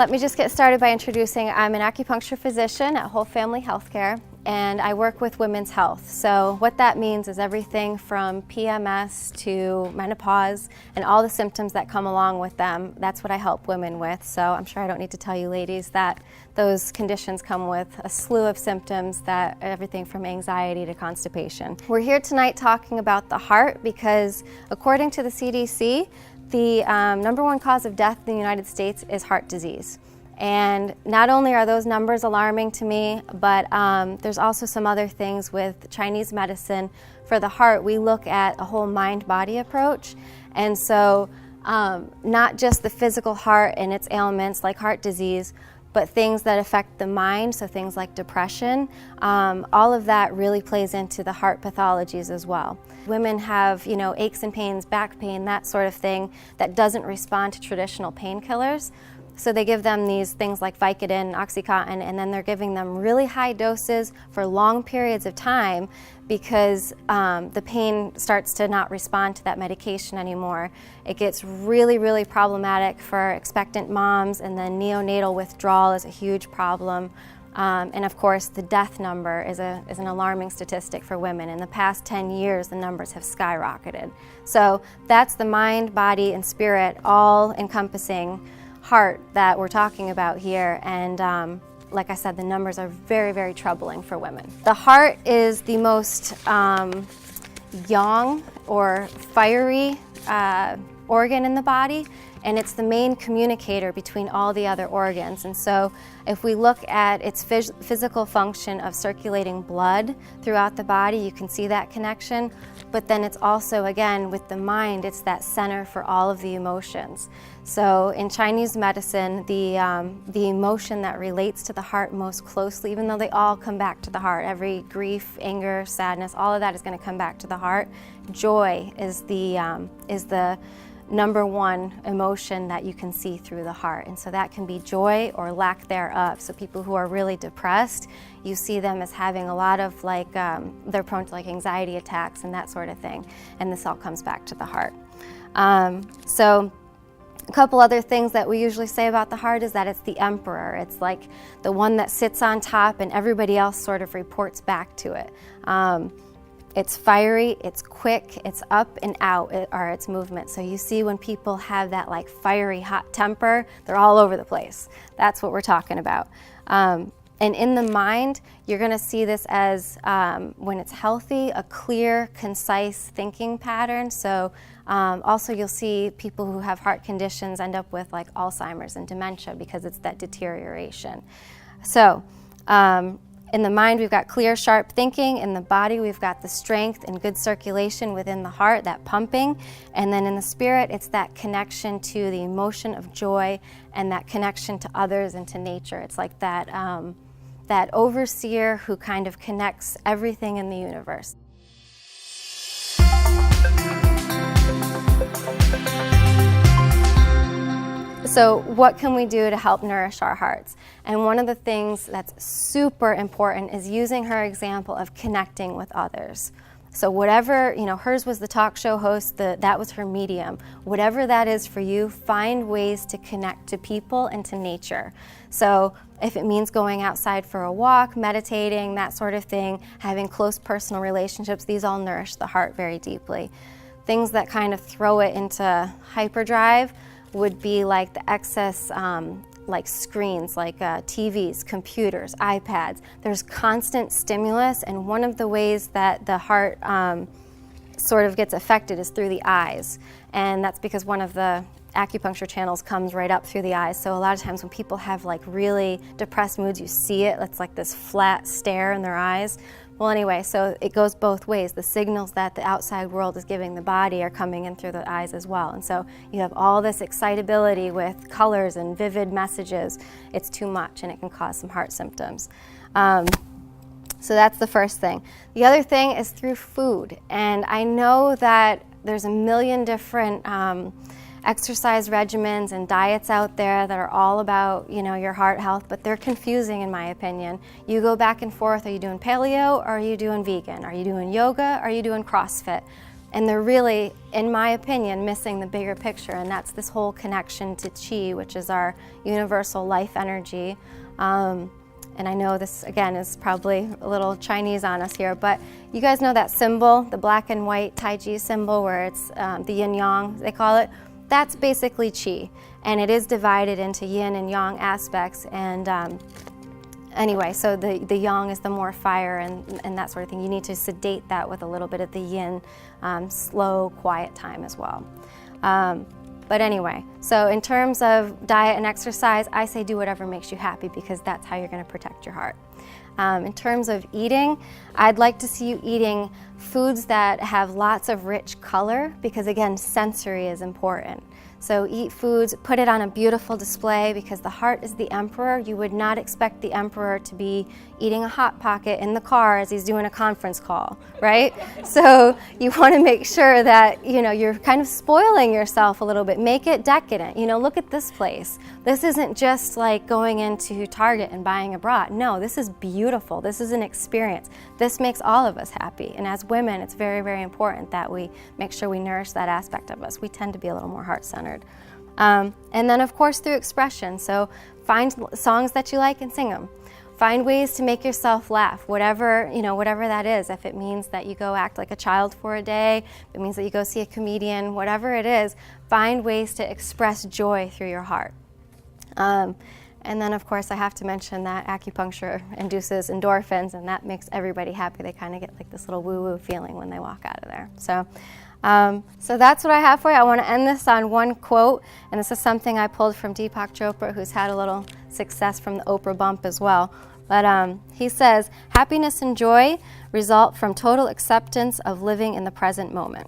Let me just get started by introducing, I'm an acupuncture physician at Whole Family Healthcare, and I work with women's health. So what that means is everything from PMS to menopause and all the symptoms that come along with them. That's what I help women with. So I'm sure I don't need to tell you ladies that those conditions come with a slew of symptoms, that everything from anxiety to constipation. We're here tonight talking about the heart because according to the CDC, the number one cause of death in the United States is heart disease. And not only are those numbers alarming to me, but there's also some other things with Chinese medicine. For the heart, we look at a whole mind-body approach. And so not just the physical heart and its ailments like heart disease, but things that affect the mind, so things like depression, all of that really plays into the heart pathologies as well. Women have, aches and pains, back pain, that sort of thing that doesn't respond to traditional painkillers. So they give them these things like Vicodin, Oxycontin, and then they're giving them really high doses for long periods of time because the pain starts to not respond to that medication anymore. It gets really, really problematic for expectant moms, and then neonatal withdrawal is a huge problem. And of course, the death number is an alarming statistic for women. In the past 10 years, the numbers have skyrocketed. So that's the mind, body, and spirit all encompassing heart that we're talking about here, and like I said, the numbers are very, very troubling for women. The heart is the most yang or fiery organ in the body, and it's the main communicator between all the other organs. And so if we look at its physical function of circulating blood throughout the body, you can see that connection. But then it's also, again, with the mind, it's that center for all of the emotions. So in Chinese medicine, the emotion that relates to the heart most closely, even though they all come back to the heart, every grief, anger, sadness, all of that is going to come back to the heart. Joy is the number one emotion that you can see through the heart. And so that can be joy or lack thereof. So people who are really depressed, you see them as having a lot of they're prone to anxiety attacks and that sort of thing. And this all comes back to the heart. So a couple other things that we usually say about the heart is that it's the emperor. It's like the one that sits on top and everybody else sort of reports back to it. It's fiery, it's quick, it's up and out are its movements. So you see when people have that fiery hot temper, they're all over the place. That's what we're talking about. And in the mind, you're going to see this as, when it's healthy, a clear, concise thinking pattern. So also you'll see people who have heart conditions end up with Alzheimer's and dementia because it's that deterioration. So in the mind, we've got clear, sharp thinking. In the body, we've got the strength and good circulation within the heart, that pumping. And then in the spirit, it's that connection to the emotion of joy and that connection to others and to nature. It's like that overseer who kind of connects everything in the universe. So what can we do to help nourish our hearts? And one of the things that's super important is using her example of connecting with others. So whatever, hers was the talk show host, that was her medium. Whatever that is for you, find ways to connect to people and to nature. So if it means going outside for a walk, meditating, that sort of thing, having close personal relationships, these all nourish the heart very deeply. Things that kind of throw it into hyperdrive would be like the excess screens, TVs, computers, iPads. There's constant stimulus, and one of the ways that the heart sort of gets affected is through the eyes. And that's because one of the acupuncture channels comes right up through the eyes. So a lot of times when people have really depressed moods, you see it. It's like this flat stare in their eyes. Well, anyway, so it goes both ways. The signals that the outside world is giving the body are coming in through the eyes as well. And so you have all this excitability with colors and vivid messages. It's too much, and it can cause some heart symptoms. So that's the first thing. The other thing is through food. And I know that there's a million different exercise regimens and diets out there that are all about, your heart health, but they're confusing in my opinion. You go back and forth, are you doing paleo or are you doing vegan? Are you doing yoga? Are you doing CrossFit? And they're really, in my opinion, missing the bigger picture, and that's this whole connection to Qi, which is our universal life energy. And I know this, again, is probably a little Chinese on us here, but you guys know that symbol, the black and white Tai Chi symbol, where it's the yin-yang, they call it? That's basically Qi, and it is divided into yin and yang aspects. And anyway, so the yang is the more fire and that sort of thing. You need to sedate that with a little bit of the yin, slow, quiet time as well. But anyway, so in terms of diet and exercise, I say do whatever makes you happy, because that's how you're going to protect your heart. In terms of eating, I'd like to see you eating foods that have lots of rich color, because again, sensory is important. So eat foods, put it on a beautiful display, because the heart is the emperor. You would not expect the emperor to be eating a Hot Pocket in the car as he's doing a conference call, right? So you want to make sure that, you know, you're kind of spoiling yourself a little bit. Make it decadent. You know, look at this place. This isn't just like going into Target and buying a bra. No, this is beautiful. This is an experience. This makes all of us happy. And as women, it's very, very important that we make sure we nourish that aspect of us. We tend to be a little more heart-centered. And then, of course, through expression. So find songs that you like and sing them. Find ways to make yourself laugh, whatever, you know, whatever that is. If it means that you go act like a child for a day, if it means that you go see a comedian, whatever it is, find ways to express joy through your heart. And then, of course, I have to mention that acupuncture induces endorphins, and that makes everybody happy. They kind of get like this little woo-woo feeling when they walk out of there. So that's what I have for you. I want to end this on one quote, and this is something I pulled from Deepak Chopra, who's had a little success from the Oprah bump as well. But he says, "Happiness and joy result from total acceptance of living in the present moment."